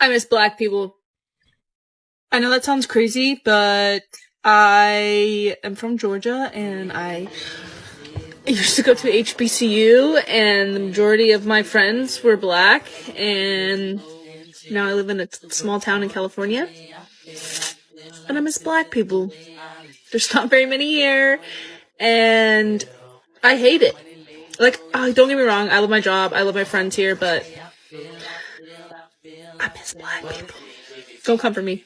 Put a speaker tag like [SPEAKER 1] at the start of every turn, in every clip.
[SPEAKER 1] I miss black people. I know that sounds crazy, but I am from Georgia and I used to go to HBCU and the majority of my friends were black, and now I live in a small town in California and I miss black people. There's not very many here and I hate it. Like, don't get me wrong, I love my job, I love my friends here, but I miss black people. Don't come for me.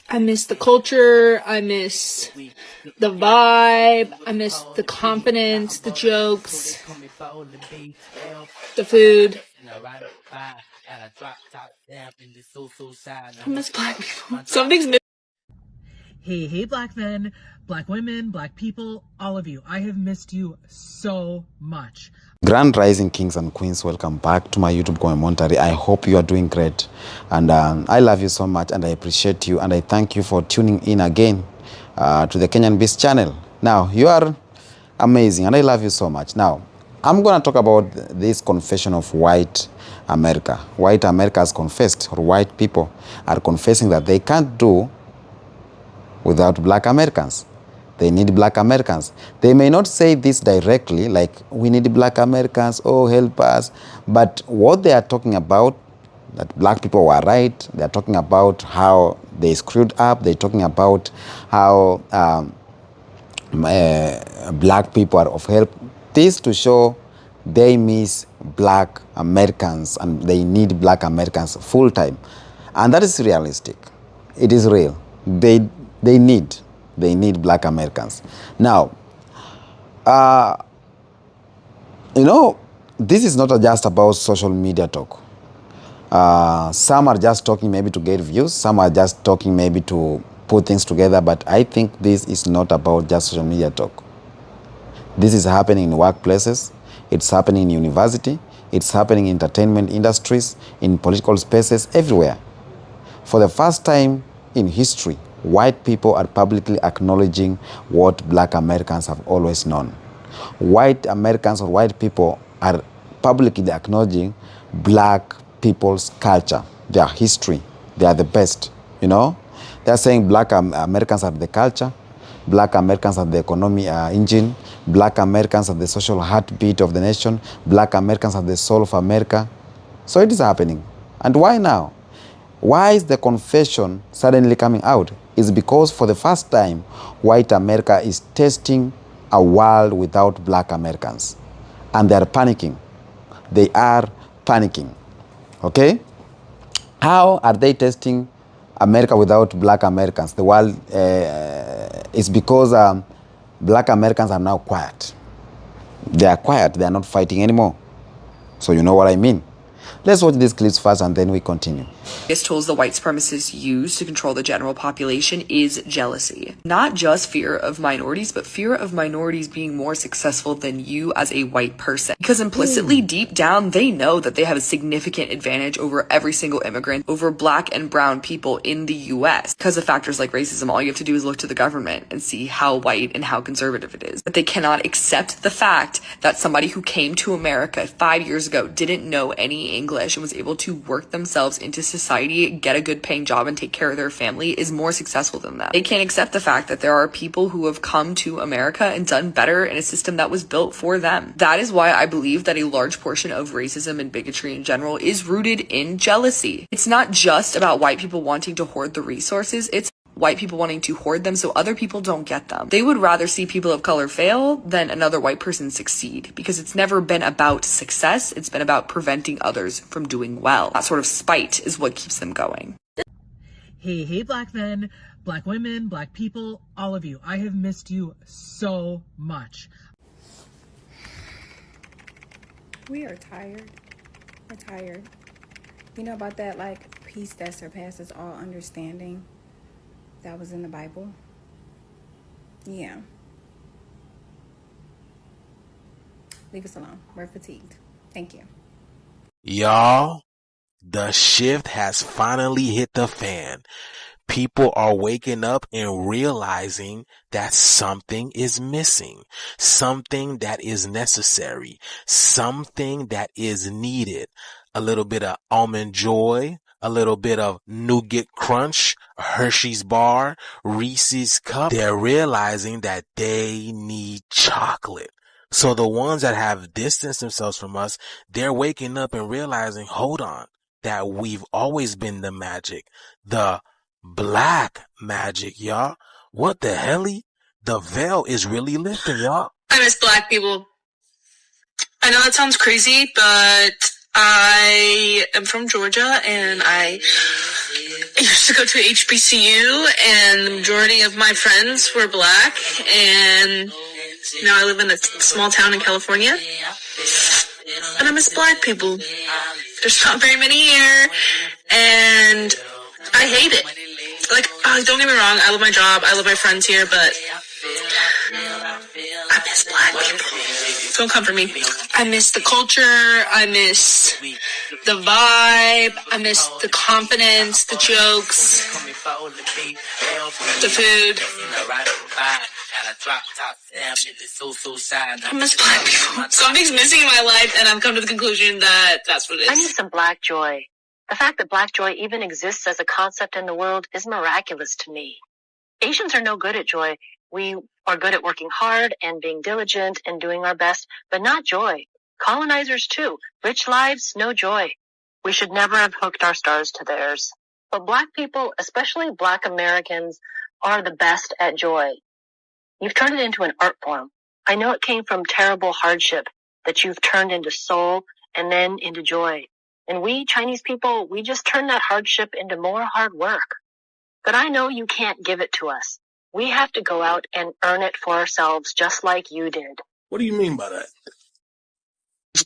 [SPEAKER 1] I miss the culture, I miss the vibe, I miss the confidence, the jokes, the food. I miss black people. Something's missing.
[SPEAKER 2] Hey, black men, black women, black people, all of you. I have missed you so much.
[SPEAKER 3] Grand Rising Kings and Queens, welcome back to my YouTube commentary. I hope you are doing great, and I love you so much, and I appreciate you, and I thank you for tuning in again to the Kenyan Beast channel. Now, you are amazing, and I love you so much. Now, I'm going to talk about this confession of white America. White America has confessed, or white people are confessing that they can't do without black Americans. They need black Americans. They may not say this directly, like, we need black Americans, oh, help us. But what they are talking about, that black people were right. They are talking about how they screwed up. They're talking about how black people are of help. This to show they miss black Americans and they need black Americans full time. And that is realistic. It is real. They need black Americans. Now, this is not just about social media talk. Some are just talking maybe to get views. Some are just talking maybe to put things together. But I think this is not about just social media talk. This is happening in workplaces. It's happening in university. It's happening in entertainment industries, in political spaces, everywhere. For the first time in history, white people are publicly acknowledging what black Americans have always known. White Americans or white people are publicly acknowledging black people's culture, their history. They are the best, They are saying black Americans are the culture, black Americans are the economy engine, black Americans are the social heartbeat of the nation, black Americans are the soul of America. So it is happening. And why now? Why is the confession suddenly coming out? It's because for the first time, white America is testing a world without black Americans. And they are panicking. They are panicking. Okay? How are they testing America without black Americans? The world is because black Americans are now quiet. They are quiet. They are not fighting anymore. So you know what I mean? Let's watch these clips first and then we continue.
[SPEAKER 4] Biggest tools the white supremacists use to control the general population is jealousy. Not just fear of minorities, but fear of minorities being more successful than you as a white person. Because implicitly, deep down, they know that they have a significant advantage over every single immigrant, over black and brown people in the US. Because of factors like racism, all you have to do is look to the government and see how white and how conservative it is. But they cannot accept the fact that somebody who came to America 5 years ago didn't know any English and was able to work themselves into society, get a good paying job, and take care of their family is more successful than them. They can't accept the fact that there are people who have come to America and done better in a system that was built for them. That is why I believe that a large portion of racism and bigotry in general is rooted in jealousy. It's not just about white people wanting to hoard the resources, it's white people wanting to hoard them so other people don't get them. They would rather see people of color fail than another white person succeed, because it's never been about success, it's been about preventing others from doing well. That sort of spite is what keeps them going.
[SPEAKER 2] Hey, black men, black women, black people, all of you. I have missed you so much.
[SPEAKER 5] We are tired. We're tired. You know about that, like, peace that surpasses all understanding? That was in the Bible. Yeah. Leave us alone. We're fatigued. Thank you.
[SPEAKER 6] Y'all, the shift has finally hit the fan. People are waking up and realizing that something is missing, something that is necessary, something that is needed. A little bit of almond joy, a little bit of nougat crunch, Hershey's bar, Reese's cup, they're realizing that they need chocolate. So the ones that have distanced themselves from us, they're waking up and realizing, hold on, that we've always been the magic, the black magic, y'all. What the helly? The veil is really lifting, y'all.
[SPEAKER 1] I miss black people. I know that sounds crazy, but I am from Georgia, and I used to go to HBCU, and the majority of my friends were black, and now I live in a small town in California, and I miss black people. There's not very many here, and I hate it. Like, don't get me wrong, I love my job, I love my friends here, but I miss black people. Don't come for me. I miss the culture, I miss the vibe, I miss the confidence, the jokes, the food. I miss black people. Something's missing in my life, and I've come to the conclusion that that's what it is.
[SPEAKER 7] I need some black joy. The fact that black joy even exists as a concept in the world is miraculous to me. Asians are no good at joy. We are good at working hard and being diligent and doing our best, but not joy. Colonizers too. Rich lives, no joy. We should never have hooked our stars to theirs. But black people, especially black Americans, are the best at joy. You've turned it into an art form. I know it came from terrible hardship that you've turned into soul and then into joy. And we, Chinese people, we just turn that hardship into more hard work. But I know you can't give it to us. We have to go out and earn it for ourselves, just like you did.
[SPEAKER 6] What do you mean by that?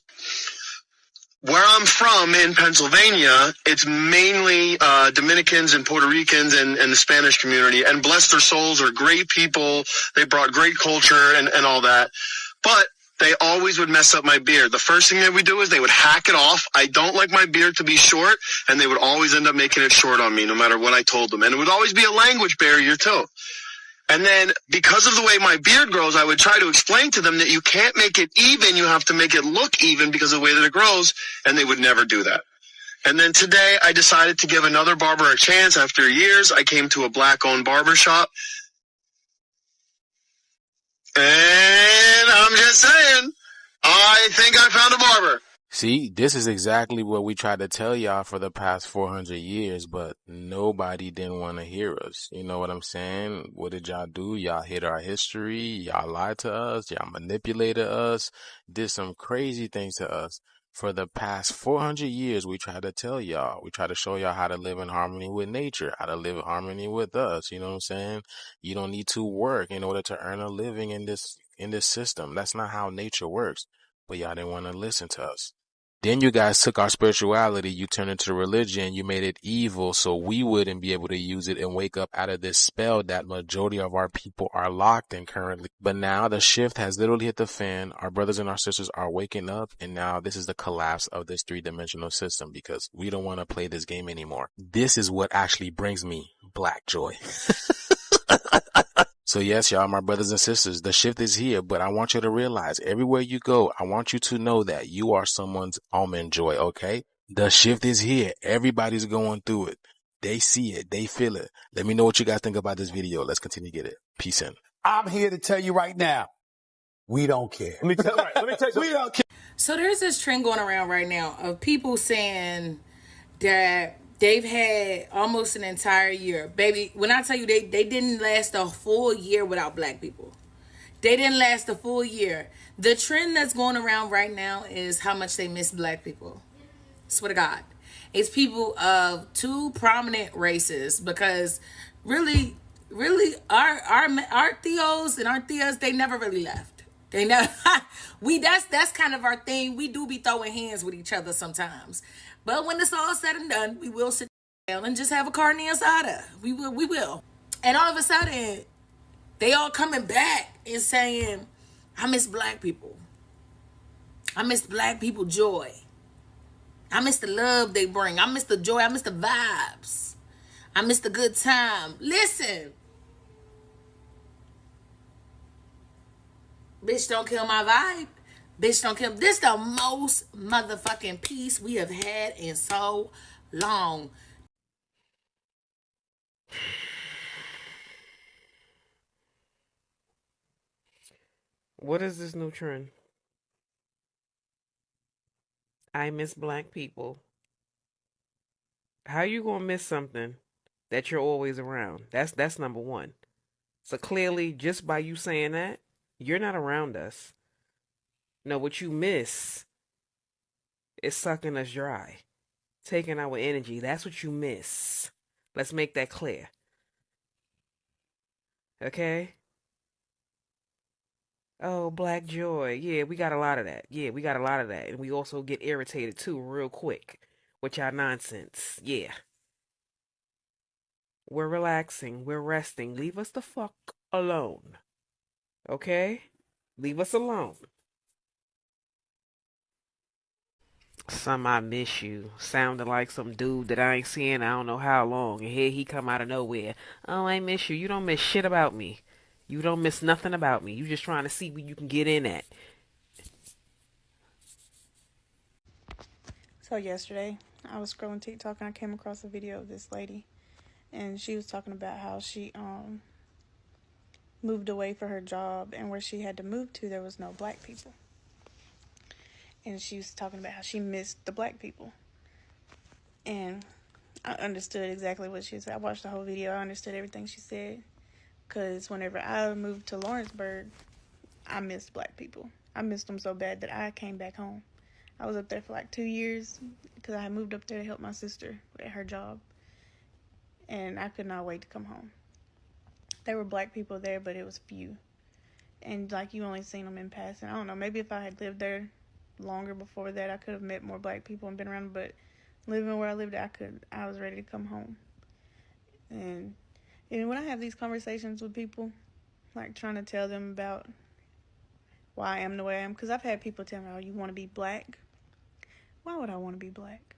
[SPEAKER 8] Where I'm from in Pennsylvania, it's mainly Dominicans and Puerto Ricans and the Spanish community. And bless their souls, are great people. They brought great culture and all that. But they always would mess up my beard. The first thing they would do is they would hack it off. I don't like my beard to be short, and they would always end up making it short on me, no matter what I told them. And it would always be a language barrier, too. And then, because of the way my beard grows, I would try to explain to them that you can't make it even, you have to make it look even because of the way that it grows, and they would never do that. And then today, I decided to give another barber a chance. After years, I came to a black-owned barber shop. And I'm just saying, I think I found a barber.
[SPEAKER 6] See, this is exactly what we tried to tell y'all for the past 400 years, but nobody didn't want to hear us. You know what I'm saying? What did y'all do? Y'all hid our history. Y'all lied to us. Y'all manipulated us. Did some crazy things to us. For the past 400 years, we tried to tell y'all. We tried to show y'all how to live in harmony with nature, how to live in harmony with us. You know what I'm saying? You don't need to work in order to earn a living in this system. That's not how nature works. But y'all didn't want to listen to us. Then you guys took our spirituality, you turned it to religion, you made it evil so we wouldn't be able to use it and wake up out of this spell that majority of our people are locked in currently. But now the shift has literally hit the fan. Our brothers and our sisters are waking up, and now this is the collapse of this three-dimensional system because we don't want to play this game anymore. This is what actually brings me black joy. So yes, y'all, my brothers and sisters, the shift is here, but I want you to realize everywhere you go, I want you to know that you are someone's almond joy, okay? The shift is here. Everybody's going through it. They see it. They feel it. Let me know what you guys think about this video. Let's continue to get it. Peace in.
[SPEAKER 9] I'm here to tell you right now, we don't care.
[SPEAKER 10] Let me tell you
[SPEAKER 9] We don't care.
[SPEAKER 11] So there's this trend going around right now of people saying that they've had almost an entire year. Baby, when I tell you they didn't last a full year without black people. They didn't last a full year. The trend that's going around right now is how much they miss black people. Swear to God. It's people of two prominent races because really our Theos and our Theas, they never really left. They never that's kind of our thing. We do be throwing hands with each other sometimes. But when it's all said and done, we will sit down and just have a carne asada. We will. And all of a sudden, they all coming back and saying, I miss black people. I miss black people joy. I miss the love they bring. I miss the joy. I miss the vibes. I miss the good time. Listen. Bitch, don't kill my vibe. Bitch, don't kill. This the most motherfucking peace we have had in so long.
[SPEAKER 10] What is this new trend? I miss black people. How you gonna miss something that you're always around? That's number one. So clearly, just by you saying that, you're not around us. No, what you miss is sucking us dry, taking our energy. That's what you miss. Let's make that clear. Okay? Oh, black joy. Yeah, we got a lot of that. Yeah, we got a lot of that. And we also get irritated too real quick with y'all nonsense. Yeah. We're relaxing. We're resting. Leave us the fuck alone. Okay? Leave us alone. Some I miss you. Sounded like some dude that I ain't seen I don't know how long. And here he come out of nowhere. Oh, I miss you. You don't miss shit about me. You don't miss nothing about me. You just trying to see where you can get in at.
[SPEAKER 5] So yesterday, I was scrolling TikTok and I came across a video of this lady, and she was talking about how she moved away for her job, and where she had to move to, there was no black people. And she was talking about how she missed the black people. And I understood exactly what she said. I watched the whole video. I understood everything she said. Because whenever I moved to Lawrenceburg, I missed black people. I missed them so bad that I came back home. I was up there for like 2 years because I had moved up there to help my sister at her job. And I could not wait to come home. There were black people there, but it was few. And like you only seen them in passing. I don't know, maybe if I had lived there longer before that, I could have met more black people and been around. But living where I lived, I was ready to come home. And when I have these conversations with people, like trying to tell them about why I am the way I am, because I've had people tell me, oh, you want to be black? Why would I want to be black?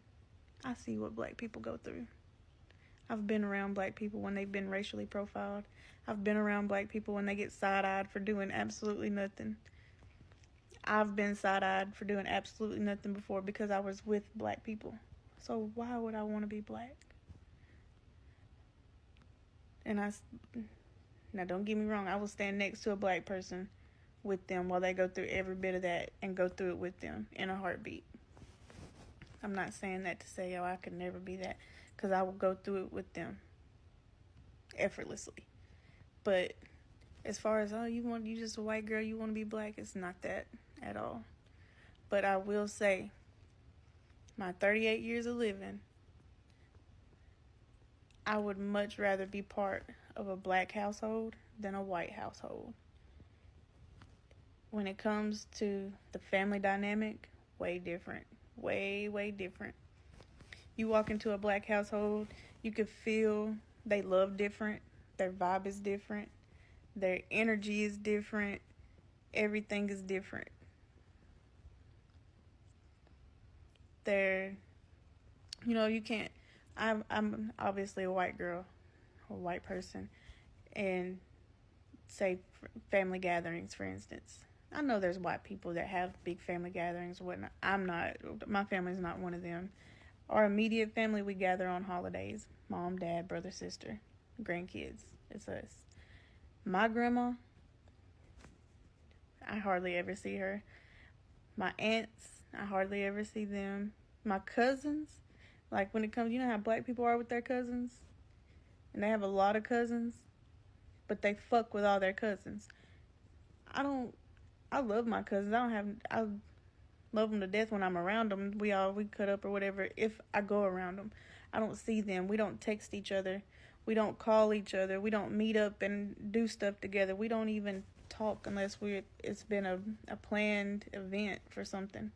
[SPEAKER 5] I see what black people go through. I've been around black people when they've been racially profiled. I've been around black people when they get side-eyed for doing absolutely nothing. I've been side-eyed for doing absolutely nothing before because I was with black people. So why would I want to be black? And now don't get me wrong, I will stand next to a black person with them while they go through every bit of that and go through it with them in a heartbeat. I'm not saying that to say, oh, I could never be that, because I will go through it with them effortlessly. But as far as, oh, you just a white girl, you want to be black, it's not that at all. But I will say, my 38 years of living, I would much rather be part of a black household than a white household. When it comes to the family dynamic, way different. Way, way different. You walk into a black household, you could feel they love different. Their vibe is different. Their energy is different. Everything is different. You can't. I'm obviously a white girl, a white person, and say family gatherings, for instance. I know there's white people that have big family gatherings and whatnot. I'm not. My family's not one of them. Our immediate family, we gather on holidays. Mom, dad, brother, sister, grandkids. It's us. My grandma, I hardly ever see her. My aunts, I hardly ever see them. My cousins, like when it comes, you know how black people are with their cousins? And they have a lot of cousins, but they fuck with all their cousins. I love my cousins. I love them to death when I'm around them. We cut up or whatever if I go around them. I don't see them. We don't text each other. We don't call each other. We don't meet up and do stuff together. We don't even talk unless it's been a planned event for something,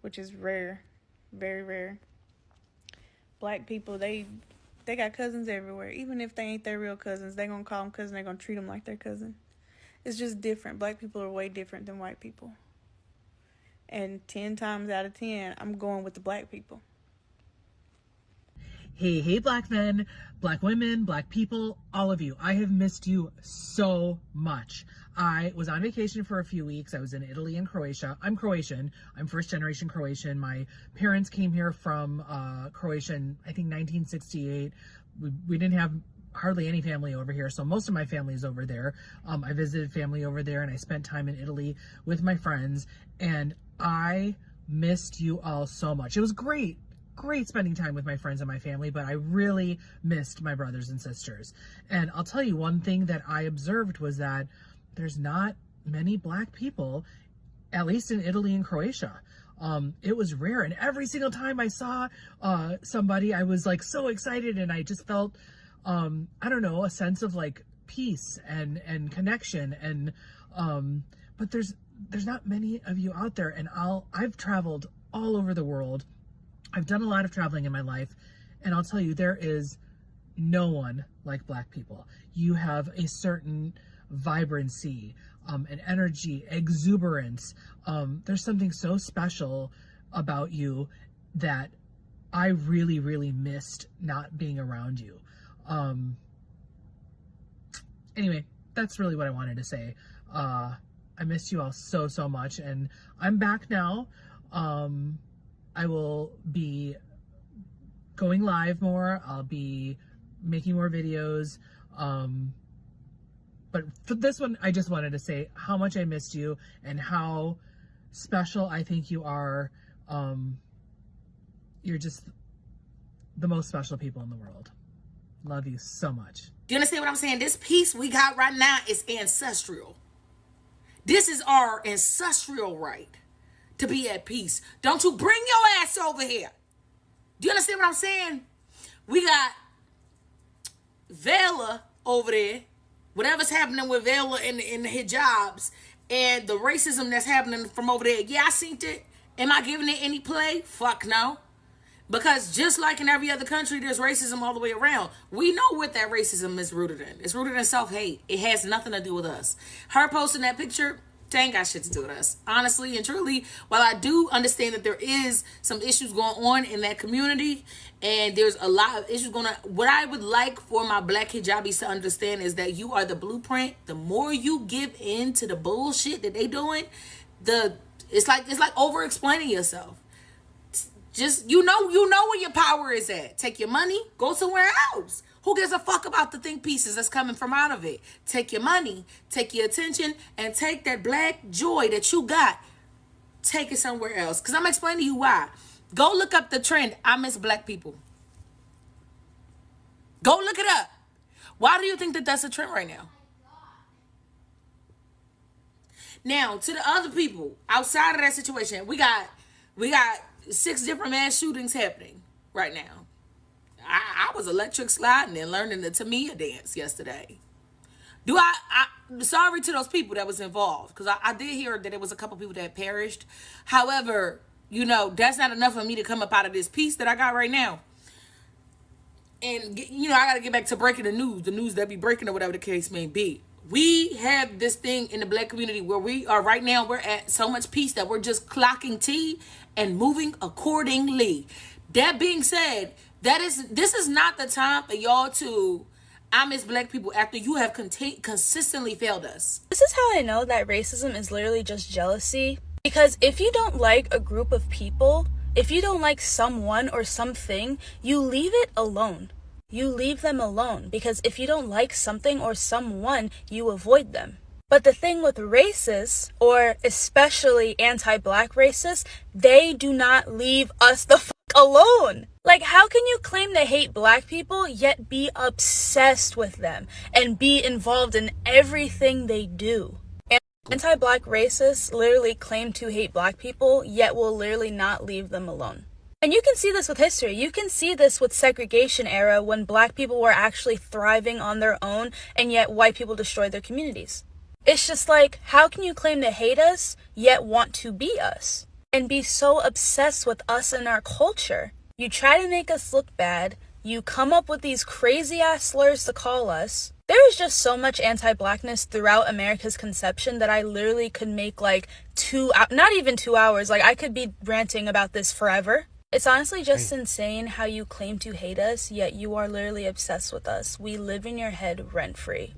[SPEAKER 5] which is rare, very rare. Black people, they got cousins everywhere. Even if they ain't their real cousins, they gonna call them cousin. They gonna treat them like their cousin. It's just different. Black people are way different than white people. And 10 times out of 10, I'm going with the black people.
[SPEAKER 2] Hey, black men, black women, black people, all of you. I have missed you so much. I was on vacation for a few weeks. I was in Italy and Croatia. I'm Croatian. I'm first generation Croatian. My parents came here from Croatia in, I think, 1968. We didn't have hardly any family over here, so most of my family is over there. I visited family over there, and I spent time in Italy with my friends, and I missed you all so much. It was great spending time with my friends and my family, but I really missed my brothers and sisters. And I'll tell you, one thing that I observed was that there's not many Black people, at least in Italy and Croatia. It was rare, and every single time I saw somebody, I was like so excited, and I just felt I don't know, a sense of like peace and connection, and but there's not many of you out there. And I've traveled all over the world. I've done a lot of traveling in my life, and I'll tell you, there is no one like Black people. You have a certain vibrancy, an energy, exuberance. There's something so special about you that I really, really missed not being around you. Anyway, that's really what I wanted to say. I missed you all so, so much, and I'm back now. I will be going live more. I'll be making more videos. But for this one, I just wanted to say how much I missed you and how special I think you are. You're just the most special people in the world. Love you so much.
[SPEAKER 11] Do you understand what I'm saying? This peace we got right now is ancestral. This is our ancestral right to be at peace. Don't you bring your ass over here. Do you understand what I'm saying? We got Vela over there. Whatever's happening with Vela in the hijabs and the racism that's happening from over there. Yeah, I seen it. Am I giving it any play? Fuck no. Because just like in every other country, there's racism all the way around. We know what that racism is rooted in. It's rooted in self-hate. It has nothing to do with us. Her posting that picture, they ain't got shit to do with us. Honestly and truly, while I do understand that there is some issues going on in that community, and there's a lot of issues going on, what I would like for my Black hijabis to understand is that you are the blueprint. The more you give in to the bullshit that they doing, it's like over-explaining yourself. Just, you know where your power is at. Take your money, go somewhere else. Who gives a fuck about the think pieces that's coming from out of it? Take your money, take your attention, and take that Black joy that you got. Take it somewhere else. Because I'm explaining to you why. Go look up the trend, I miss Black people. Go look it up. Why do you think that that's a trend right now? Now, to the other people, outside of that situation, we got 6 different mass shootings happening right now. I was electric sliding and learning the Tamiya dance yesterday. Sorry to those people that was involved, because I did hear that there was a couple people that perished. However, that's not enough for me to come up out of this piece that I got right now. And, I got to get back to breaking the news that be breaking or whatever the case may be. We have this thing in the Black community where we are right now, we're at so much peace that we're just clocking T and moving accordingly. That being said, this is not the time for y'all to, I miss Black people after you have consistently failed us.
[SPEAKER 1] This is how I know that racism is literally just jealousy. Because if you don't like a group of people, if you don't like someone or something, you leave it alone. You leave them alone, because if you don't like something or someone, you avoid them. But the thing with racists, or especially anti-Black racists, they do not leave us the fuck alone. Like, how can you claim to hate Black people, yet be obsessed with them and be involved in everything they do? Anti-Black racists literally claim to hate Black people, yet will literally not leave them alone. And you can see this with history. You can see this with segregation era, when Black people were actually thriving on their own, and yet white people destroyed their communities. It's just like, how can you claim to hate us, yet want to be us? And be so obsessed with us and our culture. You try to make us look bad. You come up with these crazy ass slurs to call us. There is just so much anti-Blackness throughout America's conception that I literally could make like not even 2 hours. Like, I could be ranting about this forever. It's honestly just insane how you claim to hate us, yet you are literally obsessed with us. We live in your head rent-free.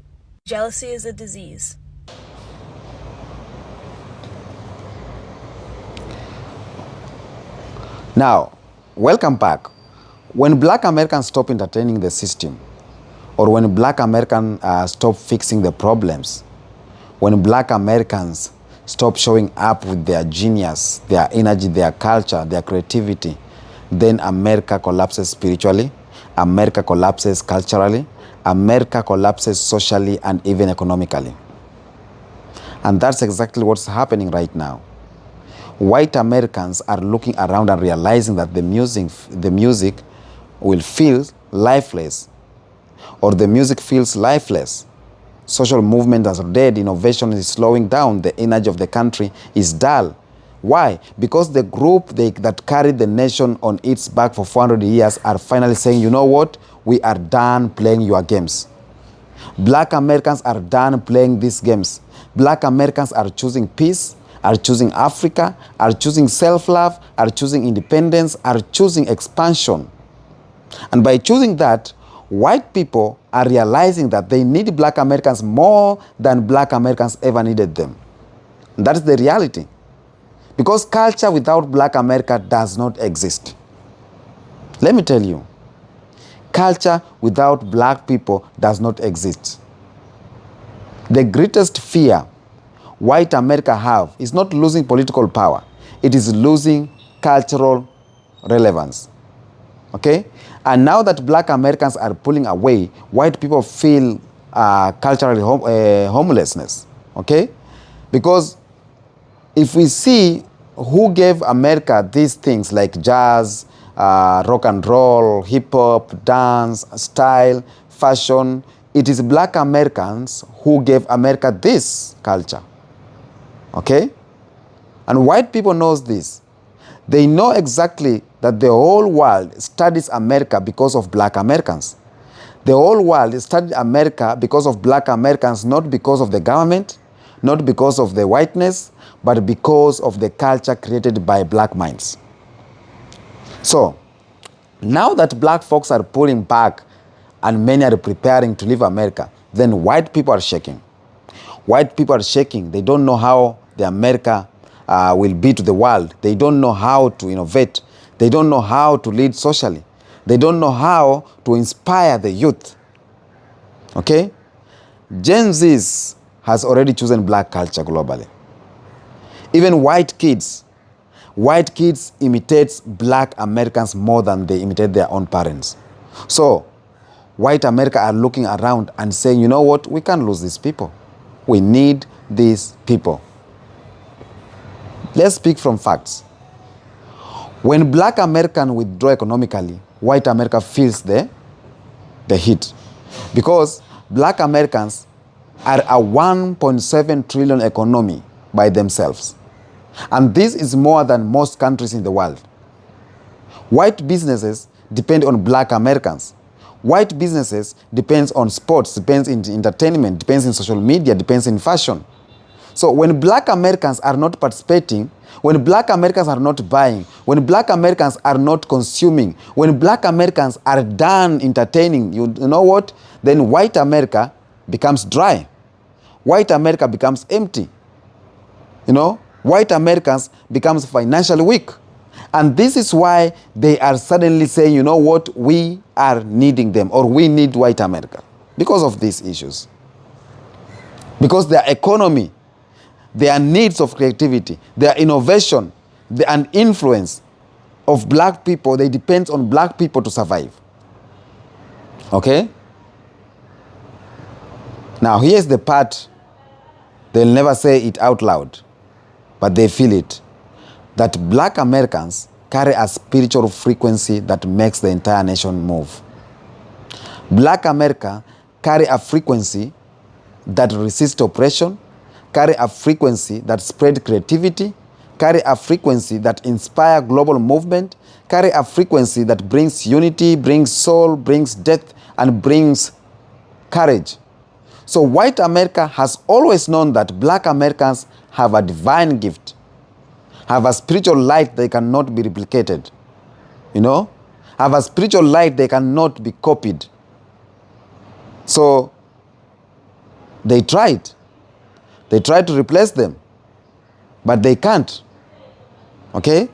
[SPEAKER 1] Jealousy is a disease.
[SPEAKER 3] Now, welcome back. When Black Americans stop entertaining the system, or when black Americans stop fixing the problems, when black Americans stop showing up with their genius, their energy, their culture, their creativity, then America collapses spiritually, America collapses culturally, America collapses socially and even economically. And that's exactly what's happening right now. White Americans are looking around and realizing that the music will feel lifeless, or the music feels lifeless. Social movement is dead, innovation is slowing down, the energy of the country is dull. Why? Because the group that carried the nation on its back for 400 years are finally saying, you know what? We are done playing your games. Black Americans are done playing these games. Black Americans are choosing peace, are choosing Africa, are choosing self-love, are choosing independence, are choosing expansion. And by choosing that, white people are realizing that they need black Americans more than black Americans ever needed them. And that's the reality. Because culture without black America does not exist. Let me tell you, culture without black people does not exist. The greatest fear white America have is not losing political power. It is losing cultural relevance. Okay? And now that black Americans are pulling away, white people feel culturally homelessness. Okay? Because if we see who gave America these things like jazz, rock and roll, hip hop, dance, style, fashion, it is black Americans who gave America this culture. Okay? And white people knows this. They know exactly that the whole world studies America because of black Americans. The whole world studied America because of black Americans, not because of the government, not because of the whiteness, but because of the culture created by black minds. So, now that black folks are pulling back and many are preparing to leave America, then white people are shaking. White people are shaking. They don't know how the America will be to the world. They don't know how to innovate. They don't know how to lead socially. They don't know how to inspire the youth. Okay? Gen Z has already chosen black culture globally. Even white kids imitate black Americans more than they imitate their own parents. So, white America are looking around and saying, you know what? We can't lose these people. We need these people. Let's speak from facts. When black Americans withdraw economically, white America feels the heat. Because black Americans are a 1.7 trillion economy by themselves. And this is more than most countries in the world. White businesses depend on black Americans. White businesses depends on sports, depends in entertainment, depends in social media, depends in fashion. So when black Americans are not participating, when black Americans are not buying, when black Americans are not consuming, when black Americans are done entertaining, you know what? Then white America becomes dry. White America becomes empty. You know, white Americans becomes financially weak. And this is why they are suddenly saying, you know what, we are needing them, or we need white America because of these issues. Because their economy, their needs of creativity, their innovation, and influence of black people, they depend on black people to survive. Okay? Now, here's the part they'll never say it out loud, but they feel it. That black Americans carry a spiritual frequency that makes the entire nation move. Black America carry a frequency that resists oppression, carry a frequency that spreads creativity, carry a frequency that inspires global movement, carry a frequency that brings unity, brings soul, brings depth, and brings courage. So white America has always known that black Americans have a divine gift, have a spiritual light that cannot be replicated. You know? Have a spiritual light that cannot be copied. So they tried. They tried to replace them, but they can't. Okay?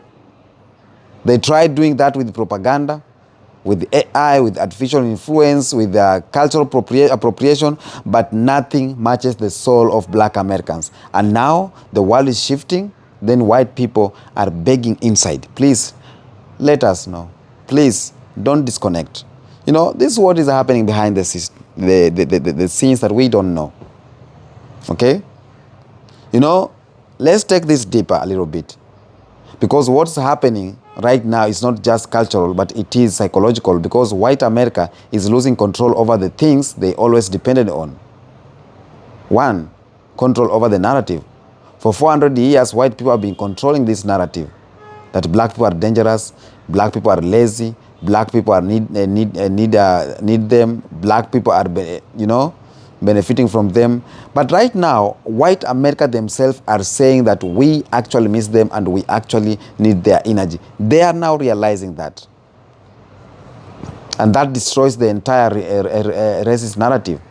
[SPEAKER 3] They tried doing that with propaganda. with AI, with artificial influence, with cultural appropriation, but nothing matches the soul of Black Americans. And now the world is shifting, then white people are begging inside. Please, let us know. Please, don't disconnect. You know, this is what is happening behind the scenes that we don't know. Okay? You know, let's take this deeper a little bit. Because what's happening right now is not just cultural, but it is psychological, because white America is losing control over the things they always depended on. One, control over the narrative. For 400 years, white people have been controlling this narrative that black people are dangerous, black people are lazy, black people are need them, black people are, you know, benefiting from them. But right now, white America themselves are saying that we actually miss them and we actually need their energy. They are now realizing that. And that destroys the entire racist narrative.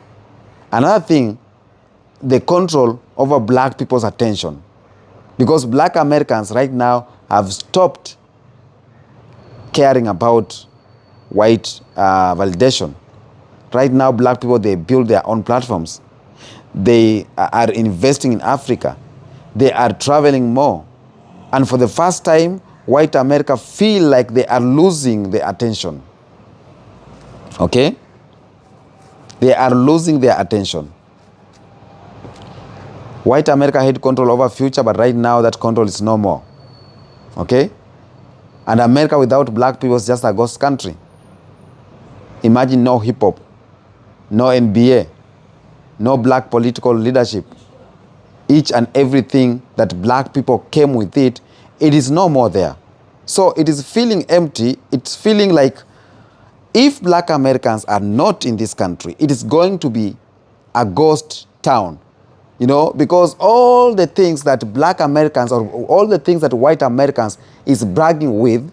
[SPEAKER 3] Another thing, the control over black people's attention. Because black Americans right now have stopped caring about white validation. Right now, black people, they build their own platforms. They are investing in Africa. They are traveling more. And for the first time, white America feel like they are losing their attention. Okay? They are losing their attention. White America had control over future, but right now that control is no more. Okay? And America without black people is just a ghost country. Imagine no hip-hop, no NBA, no black political leadership. Each and everything that black people came with it, it is no more there. So it is feeling empty. It's feeling like if black Americans are not in this country, it is going to be a ghost town. You know, because all the things that black Americans or all the things that white Americans is bragging with,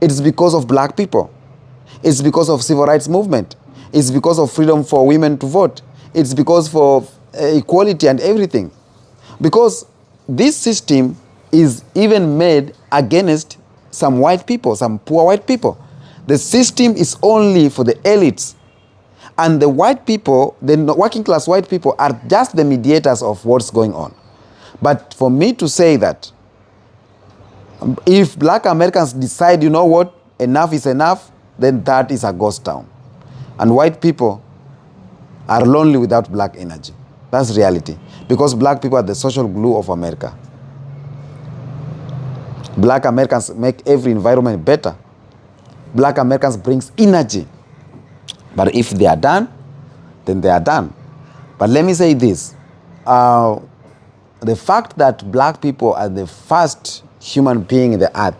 [SPEAKER 3] it's because of black people. It's because of civil rights movement. It's because of freedom for women to vote. It's because for equality and everything. Because this system is even made against some white people, some poor white people. The system is only for the elites. And the white people, the working class white people, are just the mediators of what's going on. But for me to say that, if black Americans decide, you know what, enough is enough, then that is a ghost town. And white people are lonely without black energy. That's reality. Because black people are the social glue of America. Black Americans make every environment better. Black Americans brings energy. But if they are done, then they are done. But let me say this. The fact that black people are the first human being in the earth,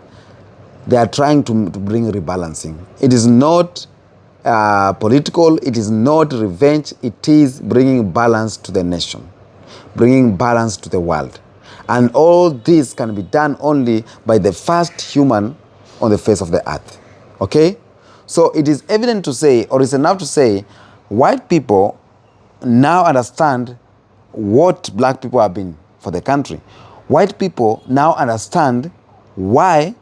[SPEAKER 3] they are trying to bring rebalancing. It is not political. It is not revenge. It is bringing balance to the nation, bringing balance to the world. And all this can be done only by the first human on the face of the earth. Okay? So it is evident to say, or it's enough to say, white people now understand what black people have been for the country. White people now understand why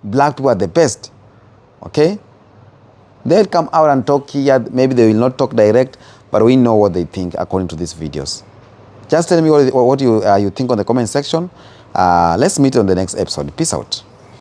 [SPEAKER 3] black people are the best. Okay? They'll come out and talk here. Maybe they will not talk direct, but we know what they think according to these videos. Just tell me what you think on the comment section. Let's meet on the next episode. Peace out.